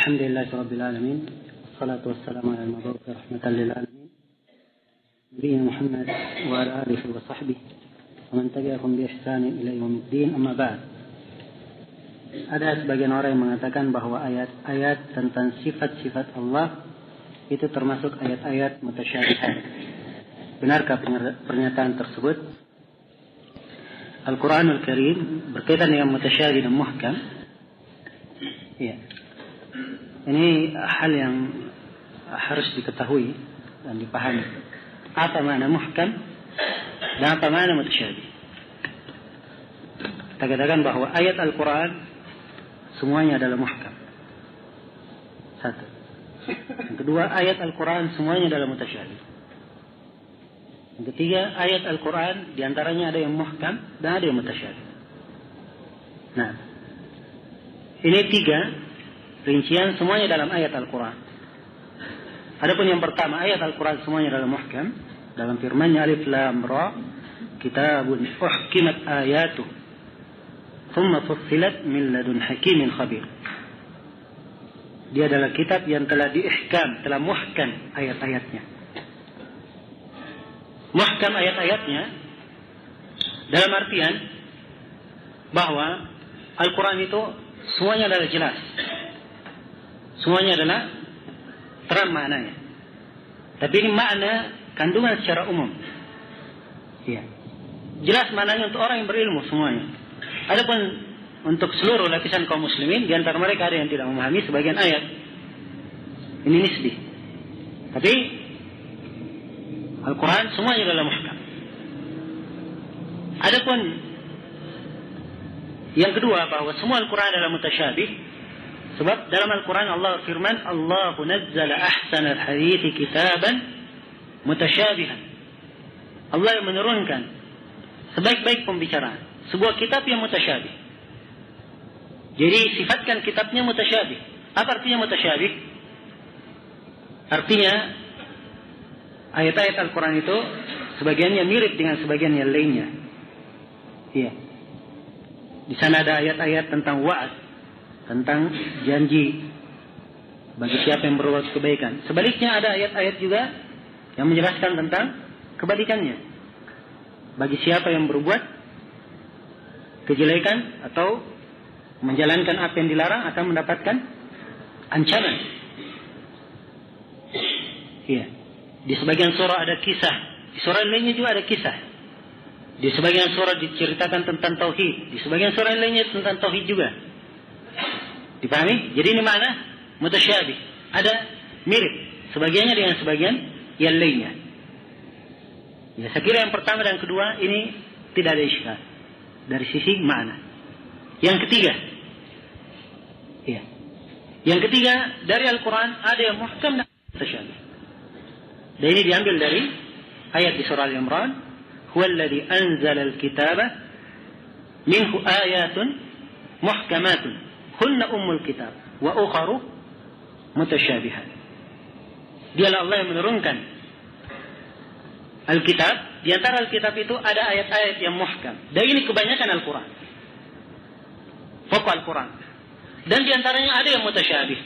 Alhamdulillahi Rabbil Alamin. Wassalatu wassalamu ala al-mab'uts rahmatan lil alamin. Nabiyyina Muhammad wa ala alihi wa sahbihi wa man tabi'ahum bi ihsanin ila yaumiddin. Amma ba'd. Ada sebagian orang yang mengatakan bahwa ayat-ayat tentang sifat-sifat Allah itu termasuk ayat-ayat mutasyabihat. Benarkah pernyataan tersebut? Al-Quranul Karim berkaitan dengan mutasyabih dan muhkam. Ya. Ini hal yang harus diketahui dan dipahami. Apa makna muhkam dan apa makna mutasyabih? Kita katakan bahwa ayat Al-Quran semuanya adalah muhkam. Satu. Yang kedua, ayat Al-Quran semuanya adalah mutasyabih. Yang ketiga, ayat Al-Quran diantaranya ada yang muhkam dan ada yang mutasyabih. Nah, ini tiga rincian semuanya dalam ayat Al-Quran. Adapun yang pertama, ayat Al-Quran semuanya dalam muhkam. Dalam firman-Nya Alif Lam Ra, kitabun uhkimat ayatuh thumma fussilat min ladun hakimin khabir. Dia adalah kitab yang telah diihkam, telah muhkam ayat-ayatnya. Muhkam ayat-ayatnya dalam artian bahwa Al-Quran itu semuanya adalah jelas. Semuanya adalah terang maknanya. Tapi ini makna kandungan secara umum. Ya. Jelas maknanya untuk orang yang berilmu semuanya. Adapun untuk seluruh lapisan kaum muslimin, di antara mereka ada yang tidak memahami sebagian ayat. Ini nisbi. Tapi Al-Quran semuanya adalah muhkam. Adapun yang kedua, bahwa semua Al-Quran adalah mutasyabih. Sebab dalam Al-Quran Allah firman, Allahu nazzala ahsanal hadithi kitaban mutasyabihan. Allah yang menurunkan sebaik-baik pembicaraan sebuah kitab yang mutasyabih. Jadi sifatkan kitabnya mutasyabih. Apa artinya mutasyabih? Artinya ayat-ayat Al-Quran itu sebagiannya mirip dengan sebagian yang lainnya. Iya. Di sana ada ayat-ayat tentang wa'ad, tentang janji bagi siapa yang berbuat kebaikan. Sebaliknya ada ayat-ayat juga yang menjelaskan tentang kebalikannya. Bagi siapa yang berbuat kejelekan atau menjalankan apa yang dilarang akan mendapatkan ancaman. Iya. Di sebagian surah ada kisah. Di surah lainnya juga ada kisah. Di sebagian surah diceritakan tentang tauhid. Di sebagian surah lainnya tentang tauhid juga. Dipahami? Jadi ini makna mutasyabih. Ada mirip sebagiannya dengan sebagian yang lainnya. Ya, saya kira yang pertama dan kedua ini tidak ada iskal dari sisi makna. Yang ketiga. Ya. Yang ketiga, dari Al-Quran ada yang muhkam dan mutasyabih. Dan ini diambil dari ayat di surah Al-Imran, huwallazi anzala al-kitaba minhu ayatun muhkamatun hunna ummul kitab wa ukharu mutasyabihat. Dialah Allah yang menurunkan Alkitab. Di antara Alkitab itu ada ayat-ayat yang muhkam. Dan ini kebanyakan Al-Quran. Pokok Al-Quran. Dan di antaranya ada yang mutasyabih.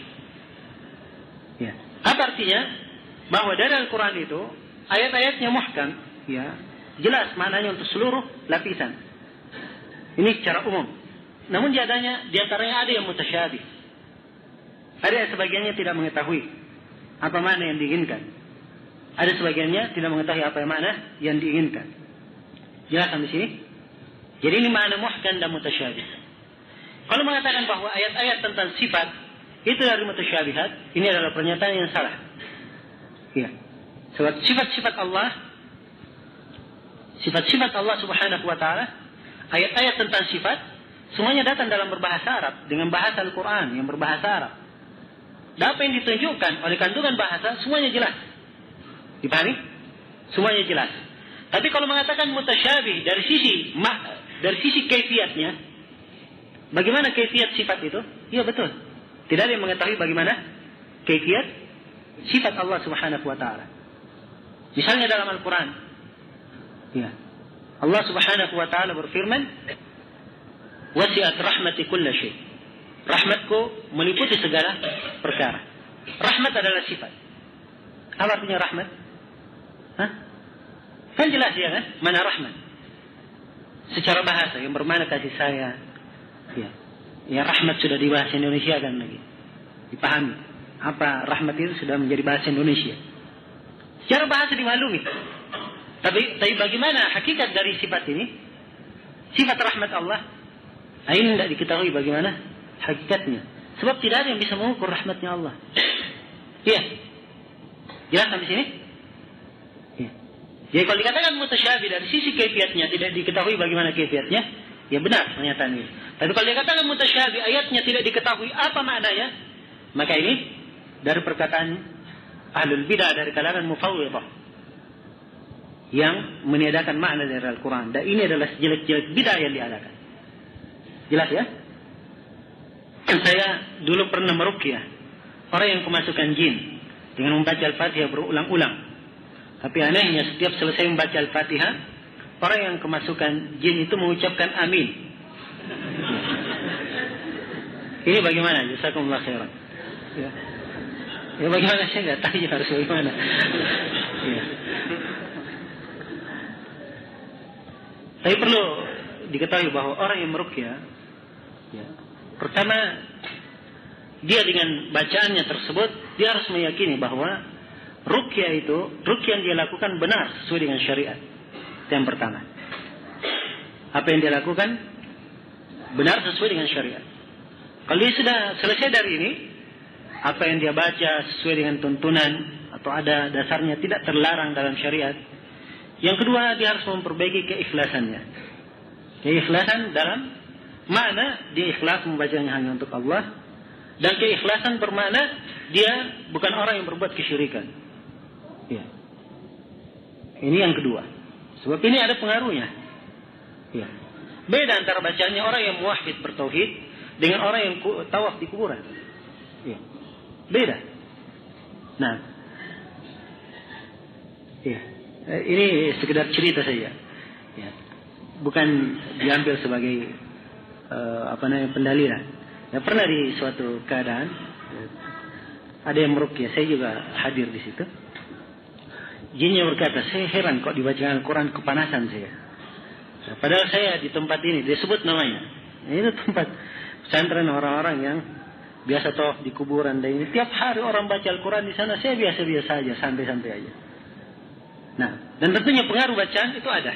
Ya. Apa artinya? Bahwa dari Al-Quran itu ayat-ayatnya muhkam, ya, jelas maknanya untuk seluruh lapisan. Ini secara umum. Namun di antaranya ada yang mutasyabih. Ada yang sebagiannya tidak mengetahui apa makna yang diinginkan. Ada sebagiannya tidak mengetahui apa makna yang diinginkan. Jelas sampai sini? Jadi ini makna muhkam dan mutasyabih. Kalau mengatakan bahwa ayat-ayat tentang sifat itu dari mutasyabihat, ini adalah pernyataan yang salah. Ya. Sebab sifat-sifat Allah Subhanahu wa ta'ala, ayat-ayat tentang sifat semuanya datang dalam berbahasa Arab dengan bahasa Al-Quran yang berbahasa Arab. Dan apa yang ditunjukkan oleh kandungan bahasa semuanya jelas. Dipahami? Semuanya jelas. Tapi kalau mengatakan mutasyabih dari sisi kaifiatnya, bagaimana kaifiat sifat itu? Iya betul. Tidak ada yang mengetahui bagaimana kaifiat sifat Allah Subhanahu wa ta'ala. Misalnya dalam Al-Quran. Ya. Allah Subhanahu wa ta'ala berfirman, wasi'at rahmati kulla syai'. Rahmatku meliputi segala perkara. Rahmat adalah sifat. Apa artinya rahmat? Hah? Kan jelas ya kan? Mana rahmat? Secara bahasa yang bermakna kasih sayang. Ya. Ya, rahmat sudah di bahasa Indonesia kan lagi. Dipahami. Apa rahmat itu sudah menjadi bahasa Indonesia. Secara bahasa dimaklumi. Tapi bagaimana hakikat dari sifat ini? Sifat rahmat Allah. Ini tidak diketahui bagaimana hakikatnya. Sebab tidak ada yang bisa mengukur rahmatnya Allah. Iya. Jelas sampai sini? Iya. Jadi kalau dikatakan mutasyabih dari sisi kaifiatnya tidak diketahui bagaimana kaifiatnya, ya benar pernyataan ini. Tapi kalau dikatakan mutasyabih ayatnya tidak diketahui apa maknanya, maka ini dari perkataan ahlul bidah dari kalangan mufawwidhah yang meniadakan makna dari Al-Quran. Dan ini adalah sejelek-jelek bidah yang diadakan. Jelas ya? Saya dulu pernah meruqyah orang yang kemasukan jin dengan membaca Al-Fatihah berulang-ulang. Tapi anehnya setiap selesai membaca Al-Fatihah, orang yang kemasukan jin itu mengucapkan amin. Ini bagaimana? Jazakumullah khairan. Ya. Ya bagaimana, saya nggak tahu harus bagaimana. Ya. Tapi perlu diketahui bahwa orang yang meruqyah, ya, pertama dia dengan bacaannya tersebut dia harus meyakini bahwa ruqyah yang dia lakukan benar sesuai dengan syariat. Itu yang pertama. Apa yang dia lakukan benar sesuai dengan syariat. Kalau dia sudah selesai dari ini, apa yang dia baca sesuai dengan tuntunan atau ada dasarnya tidak terlarang dalam syariat. Yang kedua, dia harus memperbaiki keikhlasannya. Keikhlasan dalam makna dia ikhlas membacanya hanya untuk Allah, dan keikhlasan bermakna dia bukan orang yang berbuat kesyirikan. Ya. Ini yang kedua. Sebab ini ada pengaruhnya. Ya. Beda antara bacanya orang yang muwahhid bertauhid dengan orang yang tawaf di kuburan. Ya. Beda. Nah. Ya. Ini sekedar cerita saja. Ya. Bukan diambil sebagai pendalilan. Ya, pernah di suatu keadaan ada yang meruqyah, saya juga hadir di situ. Jinnya berkata, saya heran kok dibacakan Al-Quran kepanasan saya. Nah, padahal saya di tempat ini, disebut namanya. Ini tempat pesantren orang-orang yang biasa tawaf di kuburan. Dan ini tiap hari orang baca Al-Quran di sana, saya biasa-biasa aja, santai-santai aja. Nah, dan tentunya pengaruh bacaan itu ada.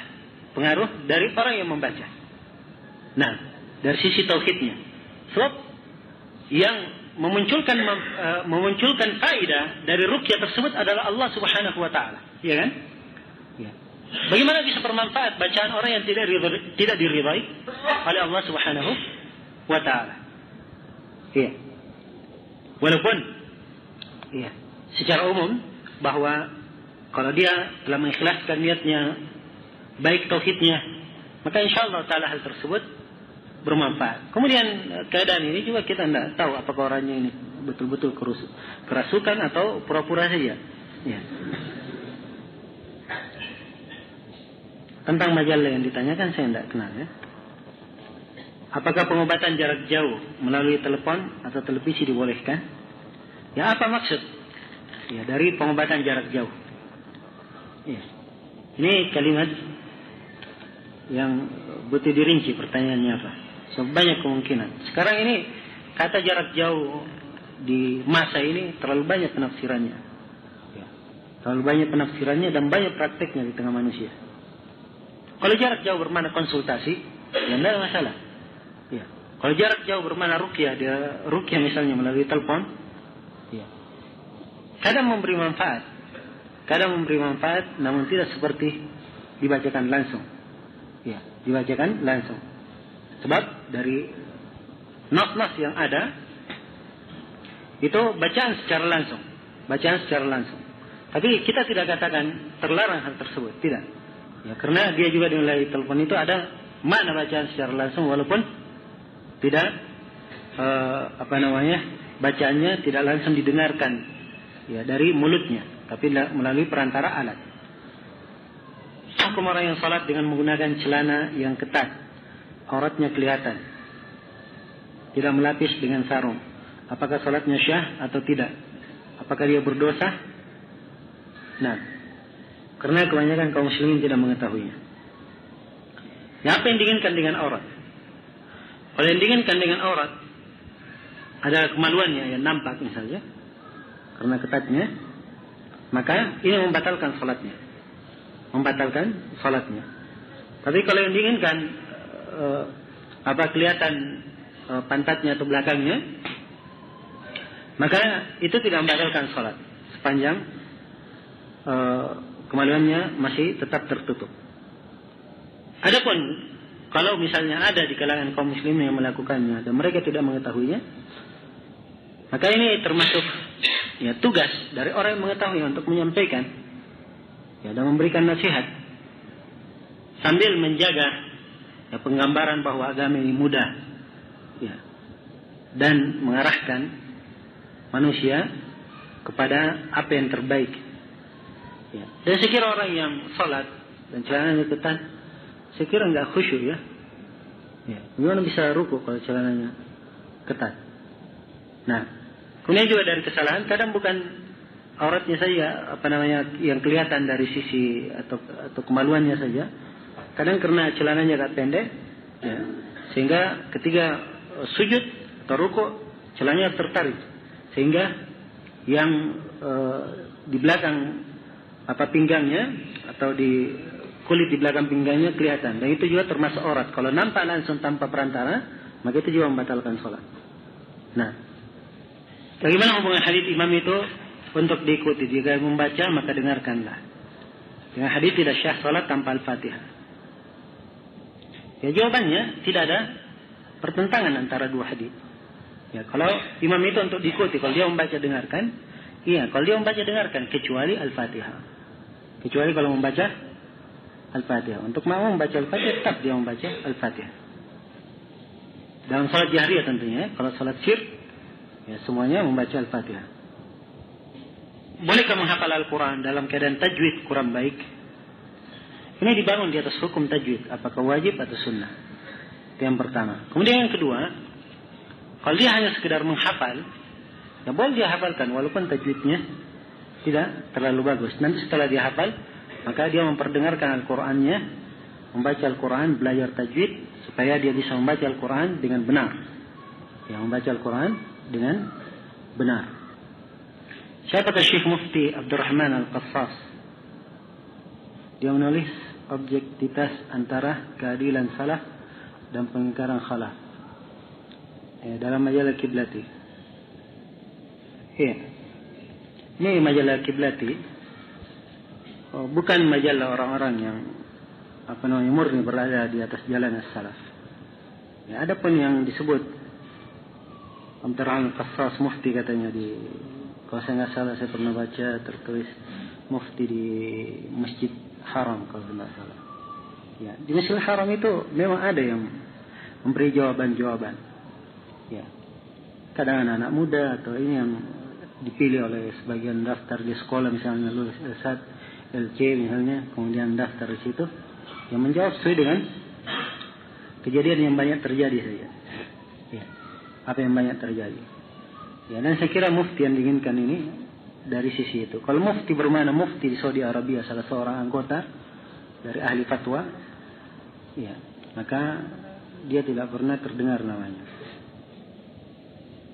Pengaruh dari orang yang membaca. Nah, dari sisi tauhidnya. Sebab yang memunculkan faedah dari ruqyah tersebut adalah Allah Subhanahu wa taala, ya kan? Ya. Bagaimana bisa bermanfaat bacaan orang yang tidak diridai oleh Allah Subhanahu wa taala? Ya. Walaupun ya, secara umum bahwa kalau dia telah mengikhlaskan niatnya baik tauhidnya, maka insyaallah taala hal tersebut bermanfaat. Kemudian keadaan ini juga kita tidak tahu apakah orangnya ini betul-betul kerasukan atau pura-pura saja. Ya. Tentang majalah yang ditanyakan saya tidak kenal ya. Apakah pengobatan jarak jauh melalui telepon atau televisi dibolehkan? Ya, apa maksud? Ya, dari pengobatan jarak jauh. Ya. Ini kalimat yang butuh dirinci pertanyaannya apa. So, banyak kemungkinan. Sekarang ini kata jarak jauh di masa ini terlalu banyak penafsirannya. Ya. Terlalu banyak penafsirannya dan banyak prakteknya di tengah manusia. Kalau jarak jauh bermakna konsultasi, ya tidak ada masalah. Ya. Kalau jarak jauh bermakna ruqyah, dia ruqyah misalnya melalui telepon, ya. Kadang memberi manfaat, namun tidak seperti dibacakan langsung. Ya, dibacakan langsung. Sebab dari nas-nas yang ada itu bacaan secara langsung. Tapi kita tidak katakan terlarang hal tersebut, tidak. Ya, karena dia juga dimulai telepon itu ada makna bacaan secara langsung walaupun tidak bacaannya tidak langsung didengarkan ya dari mulutnya, tapi melalui perantara alat. Hukum orang yang salat dengan menggunakan celana yang ketat, auratnya kelihatan. tidak melapis dengan sarung, apakah salatnya syah atau tidak? Apakah dia berdosa? Nah, karena kebanyakan kaum muslimin tidak mengetahuinya. Ya, apa yang diinginkan dengan aurat? Kalau yang diinginkan dengan aurat adalah kemaluannya yang nampak misalnya, karena ketatnya, maka ini membatalkan salatnya. Tapi kalau yang diinginkan kelihatan pantatnya atau belakangnya, maka itu tidak membatalkan salat sepanjang kemaluannya masih tetap tertutup. Adapun kalau misalnya ada di kalangan kaum muslimin yang melakukannya dan mereka tidak mengetahuinya, maka ini termasuk tugas dari orang yang mengetahui untuk menyampaikan dan memberikan nasihat sambil menjaga penggambaran bahwa agama ini mudah dan mengarahkan manusia kepada apa yang terbaik. Dan saya kira orang yang salat dan celananya ketat, saya kira enggak khusyuk ya. Bagaimana bisa ruku kalau celananya ketat? Nah, kemudian juga dari kesalahan, kadang bukan auratnya saja yang kelihatan dari sisi atau kemaluannya saja. Kadang karena celananya agak pendek, sehingga ketika sujud atau ruku celananya tertarik, sehingga yang di belakang pinggangnya atau di kulit di belakang pinggangnya kelihatan, dan itu juga termasuk aurat. Kalau nampak langsung tanpa perantara, maka itu juga membatalkan sholat. Nah, bagaimana hubungan hadits imam itu untuk diikuti? Jika membaca maka dengarkanlah. Dengan hadits tidak syah sholat tanpa al-fatihah. Ya, jawabannya tidak ada pertentangan antara dua hadits. Ya, kalau imam itu untuk diikuti, kalau dia membaca dengarkan. Iya, kalau dia membaca dengarkan, kecuali al-fatihah. Kecuali kalau membaca al-fatihah. Untuk mau membaca al-fatihah, tetap dia membaca al-fatihah. Dalam salat jahriyah tentunya. Kalau salat sir, ya semuanya membaca al-fatihah. Bolehkah menghafal Al-Quran dalam keadaan tajwid kurang baik? Ini dibangun di atas hukum tajwid. Apakah wajib atau sunnah? Itu yang pertama. Kemudian yang kedua, kalau dia hanya sekedar menghafal, ya boleh dia hafalkan walaupun tajwidnya tidak terlalu bagus. Nanti setelah dia hafal, maka dia memperdengarkan Al-Qurannya, membaca Al-Quran, belajar tajwid, supaya dia bisa membaca Al-Quran dengan benar. Ya, membaca Al-Quran dengan benar. Siapa Syekh Mufti Abdurrahman Al-Qassas? Dia menulis objektivitas antara keadilan salaf dan pengingkaran khalaf dalam majalah Kiblati. Ini majalah Kiblati bukan majalah orang-orang yang murni berada di atas jalan as-salaf. Ya, ada pun yang disebut Abdurrahman Al-Qassas Mufti katanya kalau saya nggak salah saya pernah baca tertulis Mufti di Masjid Haram kalau tidak salah. Ya, di Masjid Haram itu memang ada yang memberi jawaban-jawaban. Ya, kadang anak-anak muda atau ini yang dipilih oleh sebagian daftar di sekolah, misalnya lulus L1, LC misalnya, kemudian daftar di situ, yang menjawab sesuai dengan kejadian yang banyak terjadi saja. Ya, apa yang banyak terjadi. Ya, dan saya kira mufti yang diinginkan ini dari sisi itu. Kalau mufti bermana mufti di Saudi Arabia, salah seorang anggota dari ahli fatwa, ya, maka dia tidak pernah terdengar namanya.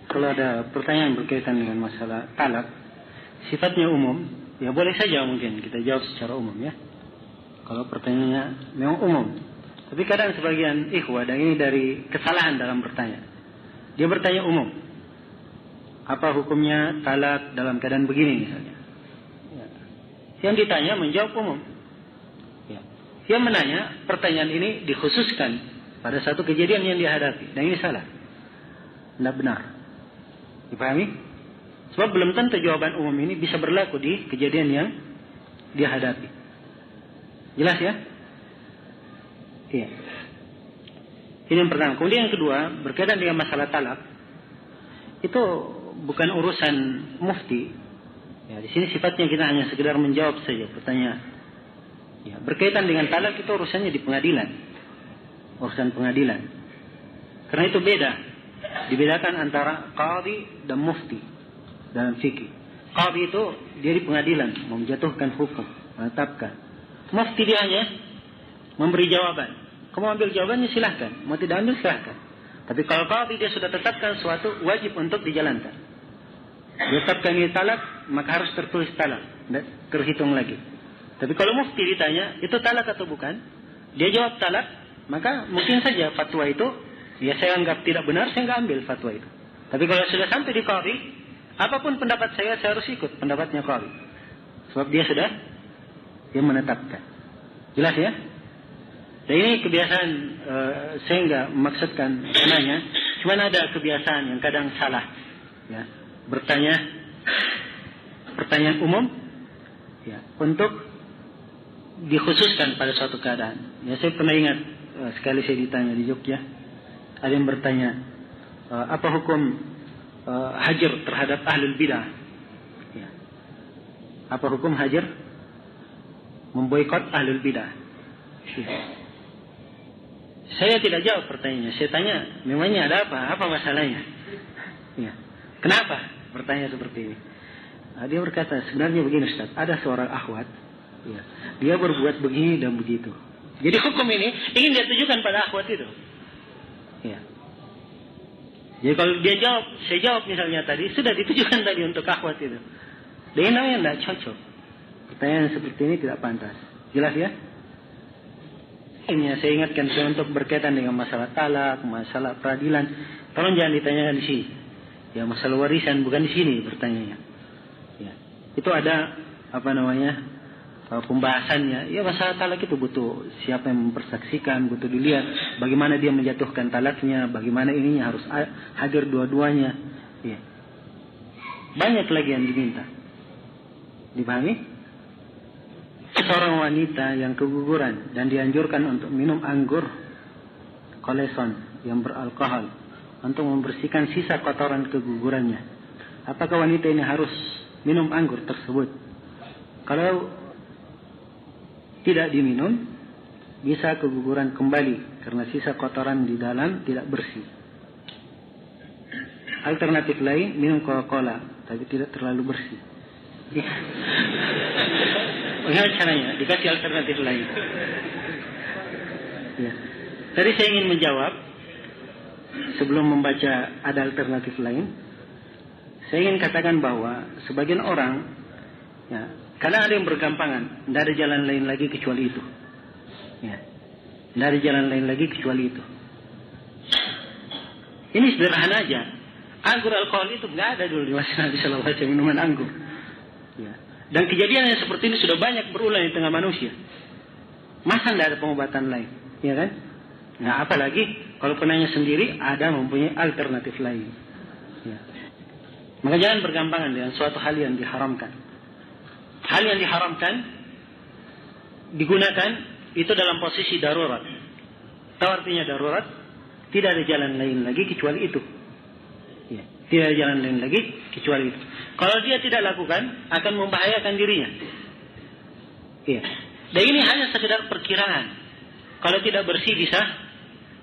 Kalau ada pertanyaan berkaitan dengan masalah talak, sifatnya umum, ya boleh saja mungkin kita jawab secara umum ya. Kalau pertanyaannya memang umum. Tapi kadang sebagian ikhwah, dan ini dari kesalahan dalam bertanya, dia bertanya umum. Apa hukumnya talak dalam keadaan begini misalnya? Ya. Yang ditanya menjawab umum. Ya. Yang menanya pertanyaan ini dikhususkan pada satu kejadian yang dihadapi, dan ini salah, tidak benar. Dipahami? Sebab belum tentu jawaban umum ini bisa berlaku di kejadian yang dia hadapi. Jelas ya? Iya. Ini yang pertama. Kemudian yang kedua, berkaitan dengan masalah talak, itu bukan urusan mufti. Ya, di sini sifatnya kita hanya sekedar menjawab saja pertanyaan. Ya, berkaitan dengan talak itu urusannya di pengadilan. Urusan pengadilan. Karena itu beda dibedakan antara qadhi dan mufti dalam fikih. Qadhi itu dia di pengadilan menjatuhkan hukum, menetapkan. Mufti dia hanya memberi jawaban. Kamu ambil jawabannya silahkan, mau tidak ambil silahkan. Tapi kalau qadhi dia sudah tetapkan suatu, wajib untuk dijalankan. Dia tetapkan ini talak, maka harus tertulis talak, tidak terhitung lagi. Tapi kalau mufti ditanya, itu talak atau bukan? Dia jawab talak, maka mungkin saja fatwa itu, ya saya anggap tidak benar, saya nggak ambil fatwa itu. Tapi kalau sudah sampai di qadhi, apapun pendapat saya harus ikut pendapatnya qadhi. Sebab dia sudah menetapkan. Jelas ya? Dan ini kebiasaan, saya nggak maksudkan menanya, cuma ada kebiasaan yang kadang salah. Ya, bertanya pertanyaan umum, ya, untuk dikhususkan pada suatu keadaan. Ya, saya pernah ingat sekali saya ditanya di Jogja, ada yang bertanya, apa hukum hajar terhadap ahlul bidah? Ya. Apa hukum hajar memboikot ahlul bidah? Ya. Saya tidak jawab pertanyaannya. Saya tanya, memangnya ada apa? Apa masalahnya? Ya. Kenapa bertanya seperti ini? Dia berkata, sebenarnya begini Ustaz, ada seorang akhwat, ya, dia berbuat begini dan begitu. Jadi hukum ini ingin dia tujukan pada akhwat itu. Ya. Jadi kalau dia jawab, saya jawab misalnya tadi, sudah ditujukan tadi untuk akhwat itu. Dan ini namanya tidak cocok. Pertanyaan seperti ini tidak pantas. Jelas ya? Ini saya ingatkan saya untuk berkaitan dengan masalah talak, masalah peradilan. Tolong jangan ditanyakan di sini. Ya, masalah warisan bukan di sini bertanya. Ya. Itu ada pembahasannya. Ya, masalah talak itu butuh siapa yang mempersaksikan, butuh dilihat bagaimana dia menjatuhkan talaknya, bagaimana ininya harus hadir dua-duanya. Ya. Banyak lagi yang diminta. Dipahami? Seorang wanita yang keguguran dan dianjurkan untuk minum anggur koleson yang beralkohol untuk membersihkan sisa kotoran kegugurannya. Apakah wanita ini harus minum anggur tersebut? Kalau tidak diminum, bisa keguguran kembali karena sisa kotoran di dalam tidak bersih. Alternatif lain, minum Coca-Cola tapi tidak terlalu bersih. Bagaimana caranya? Dikasih alternatif lain. Ya. Tadi saya ingin menjawab sebelum membaca ada alternatif lain. Saya ingin katakan bahwa sebagian orang, ya, karena ada yang bergampangan, tidak ada jalan lain lagi kecuali itu. Ya. Tidak ada jalan lain lagi kecuali itu. Ini sederhana aja. Anggur alkohol itu nggak ada dulu di masa Nabi Sallallahu Alaihi Wasallam, minuman anggur. Ya. Dan kejadian yang seperti ini sudah banyak berulang di tengah manusia. Masa tidak ada pengobatan lain, ya kan? Nah, apalagi kalau penanya sendiri ada mempunyai alternatif lain. Ya. Maka jangan bergampangan dengan suatu hal yang diharamkan. Hal yang diharamkan digunakan itu dalam posisi darurat. Tahu artinya darurat? Tidak ada jalan lain lagi kecuali itu. Ya. Tidak ada jalan lain lagi kecuali itu. Kalau dia tidak lakukan, akan membahayakan dirinya. Iya. Dan ini hanya sekedar perkiraan. Kalau tidak bersih bisa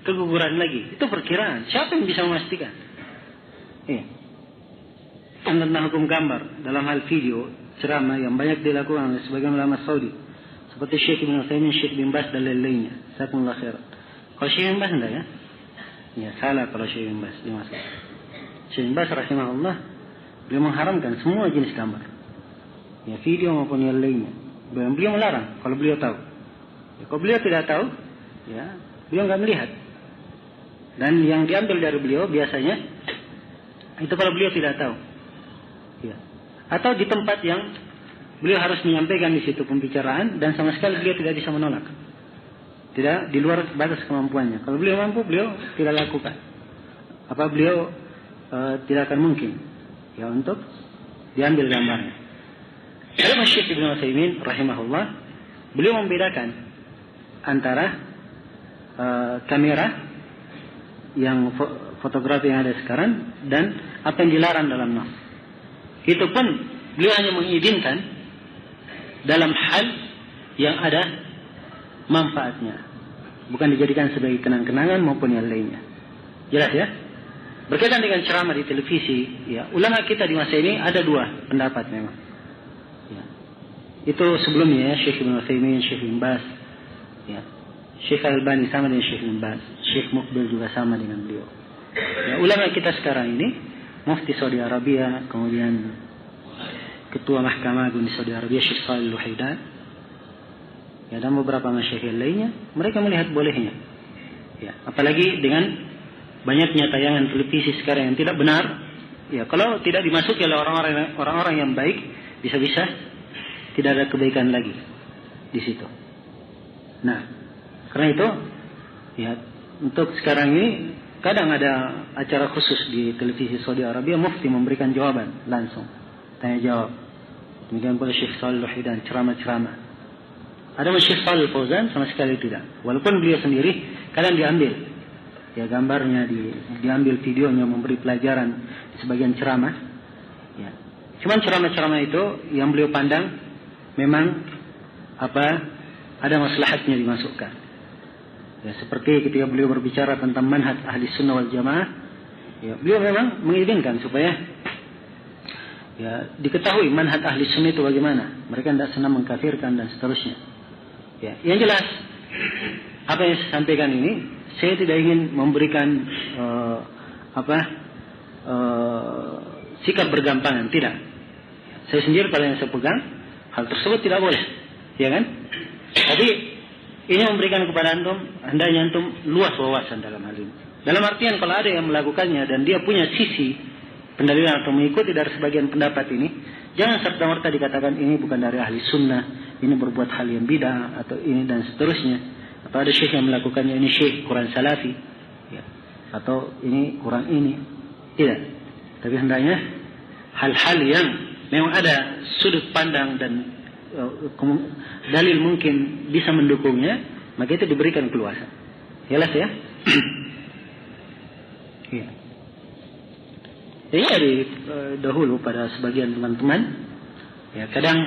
keguguran lagi. Itu perkiraan. Siapa yang bisa memastikan? Iya. Tentang hukum gambar dalam hal video ceramah yang banyak dilakukan oleh sebagian ulama Saudi, seperti Syekh Ibn Utsaimin, Syekh bin Baz dan lain-lainnya. Jazakumullah khairan. Kalau Syekh bin Baz enggak ya? Ya, salah kalau Syekh bin Baz dimasuk. Syekh bin Baz rahimahullah beliau mengharamkan semua jenis gambar, ya, video maupun yang lainnya. Beliau melarang kalau beliau tahu. Ya, kalau beliau tidak tahu, ya, beliau nggak melihat. Dan yang diambil dari beliau biasanya itu kalau beliau tidak tahu, ya, atau di tempat yang beliau harus menyampaikan di situ pembicaraan dan sama sekali beliau tidak bisa menolak, tidak di luar batas kemampuannya. Kalau beliau mampu, beliau tidak lakukan. Apa beliau tidak akan mungkin, ya, untuk diambil gambarnya. Ada Syekh Ibn Utsaimin rahimahullah, beliau membedakan antara kamera yang fotografi yang ada sekarang dan apa yang dilarang dalam nas. Itu pun beliau hanya mengizinkan dalam hal yang ada manfaatnya, bukan dijadikan sebagai kenang-kenangan maupun yang lainnya. Jelas ya? Berkaitan dengan ceramah di televisi, ya, ulama kita di masa ini ada dua pendapat memang. Ya. Itu sebelumnya ya, Syekh Ibn Utsaimin, Syekh Ibn Baz, ya. Syekh Al-Albani sama dengan Syekh Ibn Baz, Syekh Muqbil juga sama dengan beliau. Ya, ulama kita sekarang ini, Mufti Saudi Arabia, kemudian Ketua Mahkamah Agung di Saudi Arabia, Syekh Shalih Al-Huaidan, ya, dan beberapa masyayikh lainnya, mereka melihat bolehnya. Ya, apalagi dengan banyaknya tayangan televisi sekarang yang tidak benar, ya, kalau tidak dimasuki oleh orang-orang yang baik, bisa-bisa tidak ada kebaikan lagi di situ. Nah, karena itu, ya, untuk sekarang ini kadang ada acara khusus di televisi Saudi Arabia, mufti memberikan jawaban langsung, tanya jawab. Demikian pula Syekh Shalih Al-Huaidan ceramah-ceramah. Ada Syekh Shalih Al-Fauzan sama sekali tidak. Walaupun beliau sendiri kadang diambil, ya, gambarnya diambil videonya memberi pelajaran di sebagian ceramah. Ya. Cuman ceramah-ceramah itu yang beliau pandang memang ada maslahatnya dimasukkan. Ya, seperti ketika beliau berbicara tentang manhaj ahli sunnah wal jamaah, ya, beliau memang mengizinkan supaya ya diketahui manhaj ahli sunnah itu bagaimana. Mereka tidak senang mengkafirkan dan seterusnya. Ya, yang jelas apa yang saya sampaikan ini, saya tidak ingin memberikan sikap bergampangan, tidak. Saya sendiri pada yang saya pegang, hal tersebut tidak boleh, ya kan? Tapi ini memberikan kepada antum, hendaknya antum luas wawasan dalam hal ini. Dalam artian kalau ada yang melakukannya dan dia punya sisi pendalilan atau mengikuti dari sebagian pendapat ini, jangan serta-merta dikatakan ini bukan dari ahli sunnah, ini berbuat hal yang bid'ah atau ini dan seterusnya. Atau ada syekh yang melakukannya, ini syekh Quran salafi, ya, atau ini Quran ini. Tidak. Tapi hendaknya hal-hal yang memang ada sudut pandang dan dalil mungkin bisa mendukungnya, maka itu diberikan keluasan. Jelas ya? Ya. Jadi dari dahulu pada sebagian teman-teman, ya, kadang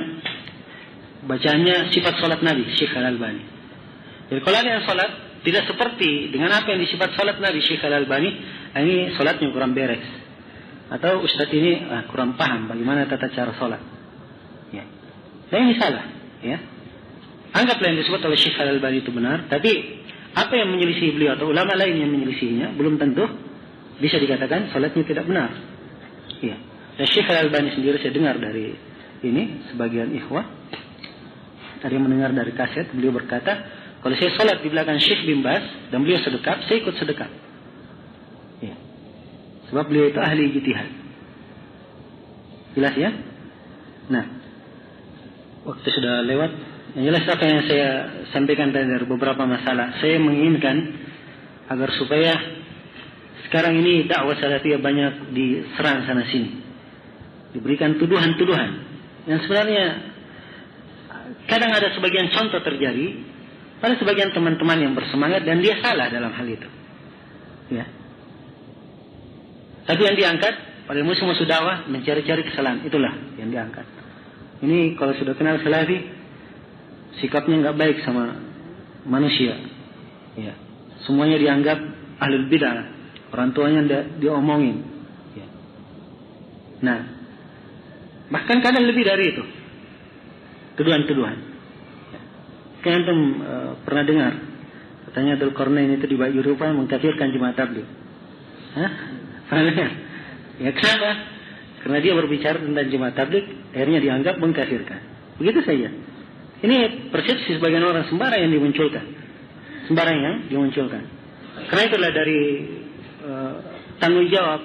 bacanya sifat salat Nabi Syekh Al-Albani. Jadi kalau ada yang salat tidak seperti dengan apa yang disifat salat Nabi Syekh Al-Albani, ini salatnya kurang beres. Atau ustaz ini kurang paham bagaimana tata cara salat. Ya. Dan ini salah, ya. Anggaplah yang disebut oleh Syekh Al-Albani itu benar, tapi apa yang menyelisih beliau atau ulama lain yang menyelisihinya belum tentu bisa dikatakan salatnya tidak benar. Ya. Dan Syekh Al-Albani sendiri saya dengar dari ini sebagian ikhwah, ada yang mendengar dari kaset, beliau berkata, kalau saya salat di belakang Syekh bin Baz dan beliau sedekap, saya ikut sedekap. Ya. Sebab beliau itu ahli ijtihad. Jelas ya? Nah, waktu sudah lewat. Yang jelas apa yang saya sampaikan tadi dari beberapa masalah, saya menginginkan agar supaya sekarang ini dakwah salafiyah banyak diserang sana sini, diberikan tuduhan-tuduhan yang sebenarnya kadang ada sebagian contoh terjadi pada sebagian teman-teman yang bersemangat dan dia salah dalam hal itu, ya. Tapi yang diangkat pada musuh-musuh dakwah mencari-cari kesalahan, itulah yang diangkat. Ini kalau sudah kenal salafi, sikapnya nggak baik sama manusia, ya. Semuanya dianggap ahlul bid'ah, orang tuanya diomongin, ya. Nah, bahkan kadang lebih dari itu, tuduhan-tuduhan. Kan antum pernah dengar katanya Dzulqarnain itu di Eropa mengkafirkan jemaah tabligh. Hah? Pernah dengar? Ya kenapa? Karena dia berbicara tentang jemaah tabligh, akhirnya dianggap mengkafirkan. Begitu saja. Ini persepsi sebagian orang sembarang yang dimunculkan. Sembarang yang dimunculkan. Karena itulah dari tanggung jawab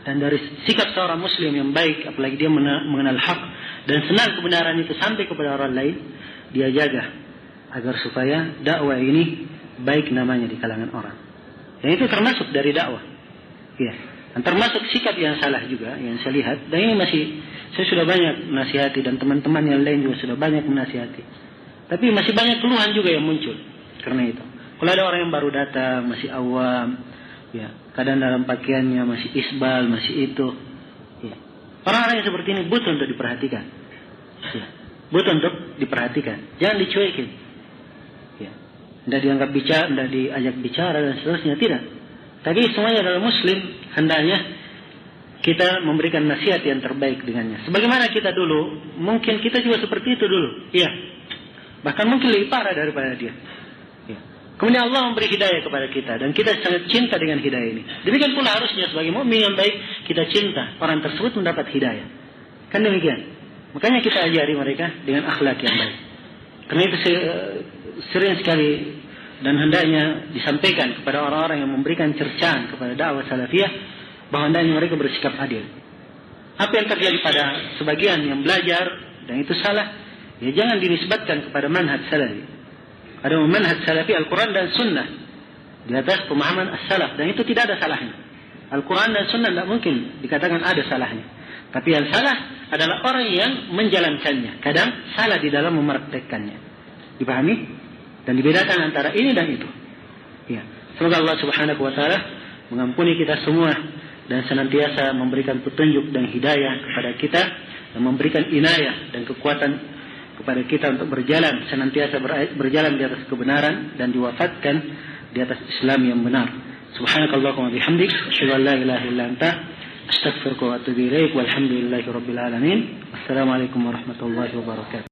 dan dari sikap seorang muslim yang baik, apalagi dia mengenal hak dan senang kebenaran itu sampai kepada orang lain, dia jaga agar supaya dakwah ini baik namanya di kalangan orang. Dan itu termasuk dari dakwah, ya. Dan termasuk sikap yang salah juga yang saya lihat. Dan ini saya sudah banyak menasihati dan teman-teman yang lain juga sudah banyak menasihati. Tapi masih banyak keluhan juga yang muncul karena itu. Kalau ada orang yang baru datang masih awam, ya, kadang dalam pakaiannya masih isbal, masih itu, ya. Orang-orang yang seperti ini butuh untuk diperhatikan, ya. Butuh untuk diperhatikan, jangan dicuekin, ya. Tidak dianggap bicara, tidak diajak bicara dan seterusnya, tidak. Tapi semuanya adalah muslim, hendaknya kita memberikan nasihat yang terbaik dengannya. Sebagaimana kita dulu, mungkin kita juga seperti itu dulu. Iya. Bahkan mungkin lebih parah daripada dia. Ya. Kemudian Allah memberi hidayah kepada kita dan kita sangat cinta dengan hidayah ini. Demikian pula harusnya sebagai mukmin yang baik kita cinta orang tersebut mendapat hidayah. Kan demikian. Makanya kita ajari mereka dengan akhlak yang baik. Karena itu sering sekali dan hendaknya disampaikan kepada orang-orang yang memberikan cercaan kepada dakwah salafiyah bahwa hendaknya mereka bersikap adil. Apa yang terjadi pada sebagian yang belajar dan itu salah, ya jangan dinisbatkan kepada manhaj salafi. Ada manhaj salafi Al-Quran dan Sunnah di atas pemahaman as-salaf, dan itu tidak ada salahnya. Al-Quran dan Sunnah tidak mungkin dikatakan ada salahnya. Tapi yang salah adalah orang yang menjalankannya. Kadang salah di dalam mempraktekkannya. Dipahami? Dan dibedakan antara ini dan itu. Ya. Semoga Allah Subhanahu wa taala mengampuni kita semua dan senantiasa memberikan petunjuk dan hidayah kepada kita dan memberikan inayah dan kekuatan kepada kita untuk berjalan senantiasa berjalan di atas kebenaran dan diwafatkan di atas Islam yang benar. Subhanakallahumma bihamdik asyhadu an la ilaha illa anta astaghfiruka wa atubu ilaik walhamdulillahi rabbil alamin. Assalamualaikum warahmatullahi wabarakatuh.